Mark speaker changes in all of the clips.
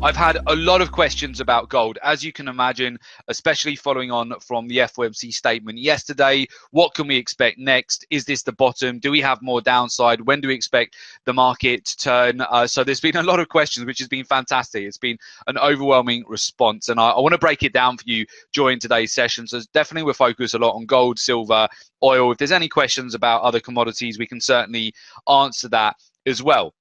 Speaker 1: I've had a lot of questions about gold, as you can imagine, especially following on from the FOMC statement yesterday. What can we expect next? Is this the bottom? Do we have more downside? When do we expect the market to turn? So there's been a lot of questions, which has been fantastic. It's been an overwhelming response, and I want to break it down for you during today's session. So definitely we're focused a lot on gold, silver, oil. If there's any questions about other commodities, we can certainly answer that as well.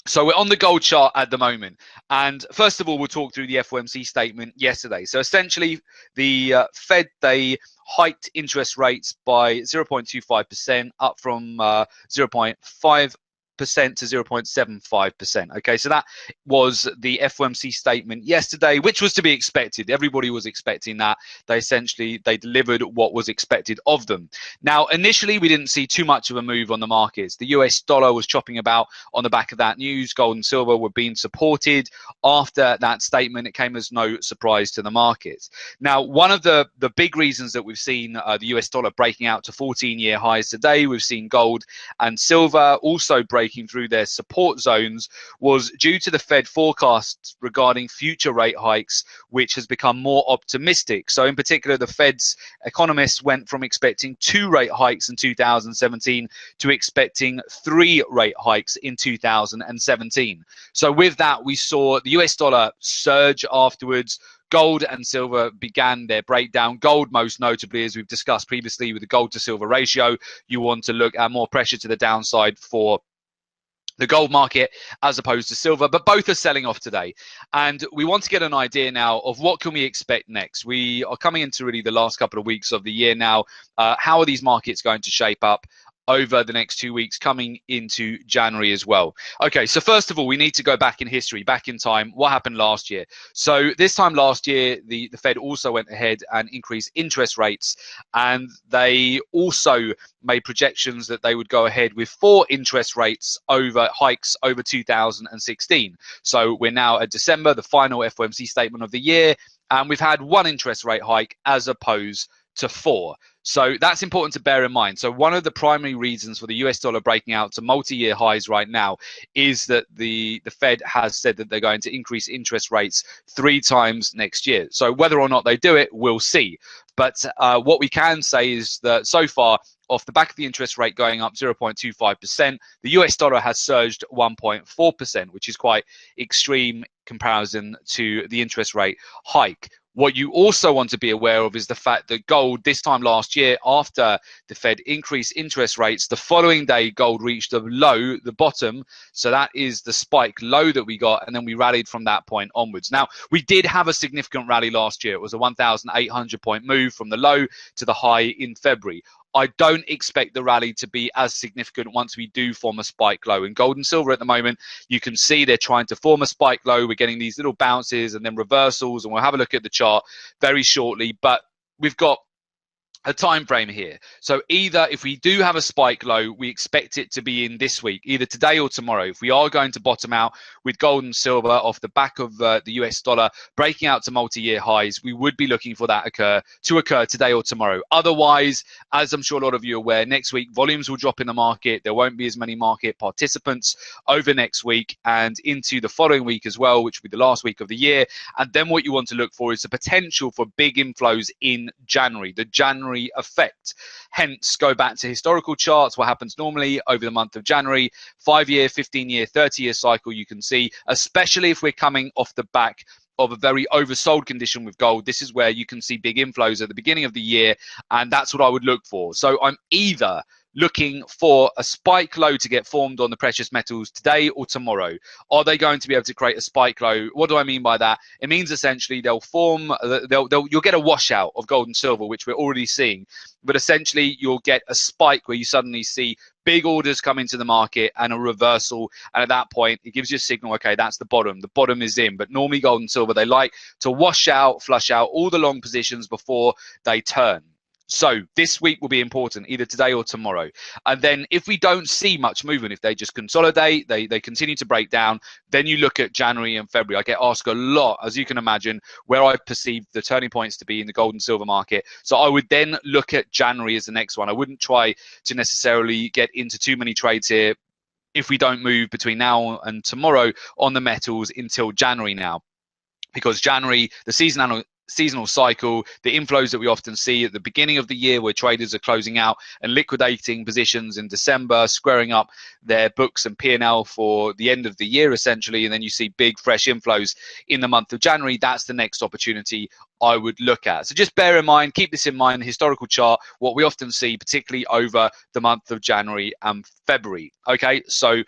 Speaker 1: So we're on the gold chart at the moment. And first of all, we'll talk through the FOMC statement yesterday. So essentially, the Fed, they hiked interest rates by 0.25%, up from 0.5% to 0.75%. Okay, so that was the FOMC statement yesterday, which was to be expected. Everybody was expecting that. They delivered what was expected of them. Now, initially, we didn't see too much of a move on the markets. The US dollar was chopping about on the back of that news. Gold and silver were being supported. After that statement, it came as no surprise to the markets. Now, one of the big reasons that we've seen the US dollar breaking out to 14-year highs today, we've seen gold and silver also breaking through their support zones, was due to the Fed forecasts regarding future rate hikes, which has become more optimistic. So in particular, the Fed's economists went from expecting 2 rate hikes in 2017 to expecting 3 rate hikes in 2017. So with that, we saw the US dollar surge afterwards. Gold and silver began their breakdown. Gold, most notably, as we've discussed previously with the gold to silver ratio, you want to look at more pressure to the downside for the gold market as opposed to silver, but both are selling off today. And we want to get an idea now of what can we expect next. We are coming into really the last couple of weeks of the year now. How are these markets going to shape up over the next 2 weeks coming into January as well? Okay, so first of all, we need to go back in history, back in time. What happened last year? So this time last year, the Fed also went ahead and increased interest rates, and they also made projections that they would go ahead with 4 interest rates over hikes over 2016. So we're now at December, the final FOMC statement of the year, and we've had 1 interest rate hike as opposed to 4. So that's important to bear in mind. So one of the primary reasons for the US dollar breaking out to multi-year highs right now is that the Fed has said that they're going to increase interest rates 3 times next year. So whether or not they do it, we'll see. But what we can say is that so far, off the back of the interest rate going up 0.25%, the US dollar has surged 1.4%, which is quite extreme comparison to the interest rate hike. What you also want to be aware of is the fact that gold, this time last year, after the Fed increased interest rates, the following day, gold reached the low, the bottom. So that is the spike low that we got, and then we rallied from that point onwards. Now, we did have a significant rally last year. It was a 1,800 point move from the low to the high in February. I don't expect the rally to be as significant once we do form a spike low. In gold and silver at the moment, you can see they're trying to form a spike low. We're getting these little bounces and then reversals, and we'll have a look at the chart very shortly. But we've got a time frame here. So either if we do have a spike low, we expect it to be in this week, either today or tomorrow. If we are going to bottom out with gold and silver off the back of the US dollar breaking out to multi-year highs, we would be looking for that to occur today or tomorrow. Otherwise, as I'm sure a lot of you are aware, next week volumes will drop in the market. There won't be as many market participants over next week and into the following week as well, which will be the last week of the year. And then what you want to look for is the potential for big inflows in January, the January effect. Hence, go back to historical charts. What happens normally over the month of January, 5-year, 15-year, 30-year cycle, you can see, especially if we're coming off the back of a very oversold condition with gold, this is where you can see big inflows at the beginning of the year, and that's what I would look for. So I'm either looking for a spike low to get formed on the precious metals today or tomorrow. Are they going to be able to create a spike low? What do I mean by that? It means essentially they'll form, you'll get a washout of gold and silver, which we're already seeing. But essentially you'll get a spike where you suddenly see big orders come into the market and a reversal. And at that point, it gives you a signal, okay, that's the bottom. The bottom is in. But normally gold and silver, they like to wash out, flush out all the long positions before they turn. So this week will be important, either today or tomorrow. And then if we don't see much movement, if they just consolidate, they continue to break down, then you look at January and February. I get asked a lot, as you can imagine, where I perceive the turning points to be in the gold and silver market. So I would then look at January as the next one. I wouldn't try to necessarily get into too many trades here. if we don't move between now and tomorrow on the metals until January now. Because January, the seasonal cycle, the inflows that we often see at the beginning of the year where traders are closing out and liquidating positions in December, squaring up their books and P&L for the end of the year essentially, and then you see big fresh inflows in the month of January. That's the next opportunity I would look at. So just bear in mind, keep this in mind, the historical chart, what we often see, particularly over the month of January and February. Okay, so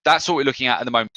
Speaker 1: that's what we're looking at the moment.